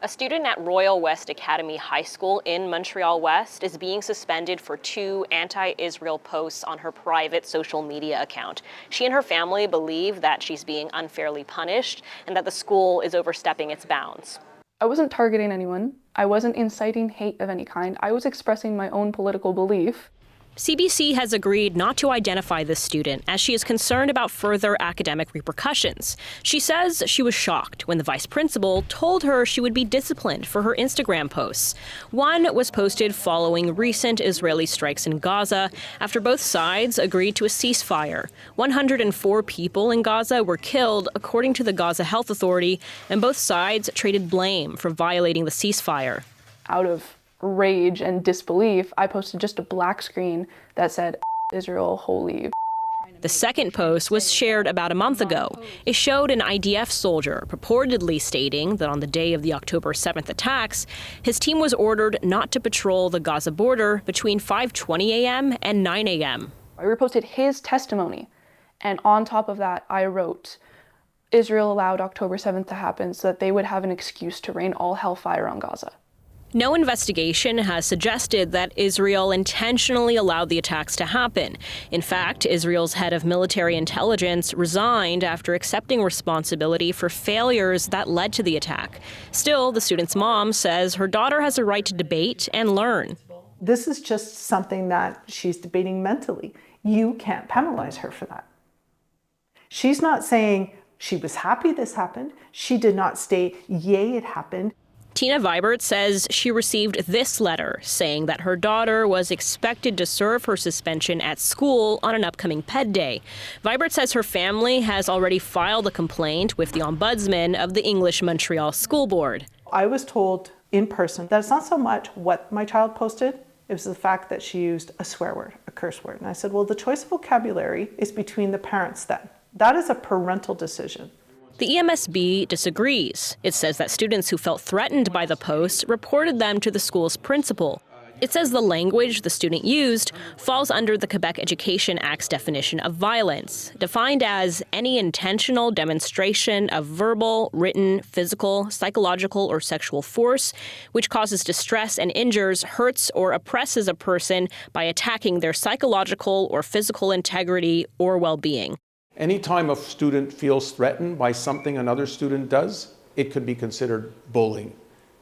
A student at Royal West Academy High School in Montreal West is being suspended for 2 anti-Israel posts on her private social media account. She and her family believe that she's being unfairly punished and that the school is overstepping its bounds. I wasn't targeting anyone. I wasn't inciting hate of any kind. I was expressing my own political belief. CBC has agreed not to identify this student as she is concerned about further academic repercussions. She says she was shocked when the vice principal told her she would be disciplined for her Instagram posts. One was posted following recent Israeli strikes in Gaza after both sides agreed to a ceasefire. 104 people in Gaza were killed, according to the Gaza Health Authority, and both sides traded blame for violating the ceasefire. Out of rage and disbelief, I posted just a black screen that said, Israel, holy. The second post was shared about a month ago. It showed an IDF soldier purportedly stating that on the day of the October 7th attacks, his team was ordered not to patrol the Gaza border between 5:20 a.m. and 9 a.m. I reposted his testimony, and on top of that, I wrote, Israel allowed October 7th to happen so that they would have an excuse to rain all hellfire on Gaza. No investigation has suggested that Israel intentionally allowed the attacks to happen. In fact, Israel's head of military intelligence resigned after accepting responsibility for failures that led to the attack. Still, the student's mom says her daughter has a right to debate and learn. This is just something that she's debating mentally. You can't penalize her for that. She's not saying she was happy this happened. She did not state, yay, it happened. Tina Vibert says she received this letter saying that her daughter was expected to serve her suspension at school on an upcoming PED day. Vibert says her family has already filed a complaint with the ombudsman of the English Montreal School Board. I was told in person that it's not so much what my child posted, it was the fact that she used a swear word, a curse word. And I said, well, the choice of vocabulary is between the parents then. That is a parental decision. The EMSB disagrees. It says that students who felt threatened by the posts reported them to the school's principal. It says the language the student used falls under the Quebec Education Act's definition of violence, defined as any intentional demonstration of verbal, written, physical, psychological, or sexual force, which causes distress and injures, hurts, or oppresses a person by attacking their psychological or physical integrity or well-being. Anytime a student feels threatened by something another student does, it could be considered bullying,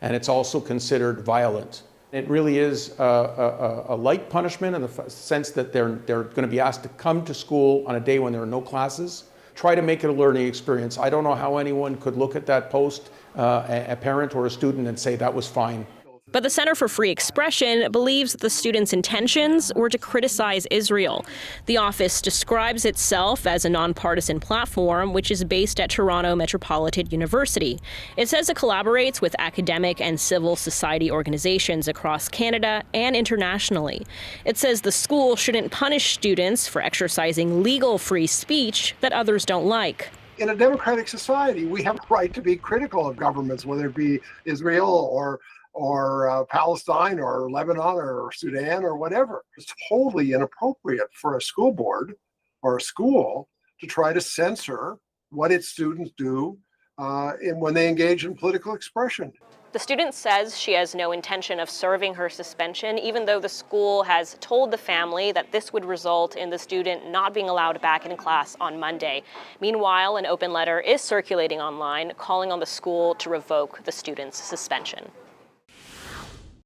and it's also considered violent. It really is a light punishment in the sense that they're going to be asked to come to school on a day when there are no classes. Try to make it a learning experience. I don't know how anyone could look at that post, a parent or a student, and say that was fine. But the Center for Free Expression believes that the students' intentions were to criticize Israel. The office describes itself as a nonpartisan platform, which is based at Toronto Metropolitan University. It says it collaborates with academic and civil society organizations across Canada and internationally. It says the school shouldn't punish students for exercising legal free speech that others don't like. In a democratic society, we have a right to be critical of governments, whether it be Israel or Palestine or Lebanon or Sudan or whatever. It's totally inappropriate for a school board or a school to try to censor what its students do when they engage in political expression. The student says she has no intention of serving her suspension, even though the school has told the family that this would result in the student not being allowed back in class on Monday. Meanwhile, an open letter is circulating online calling on the school to revoke the student's suspension.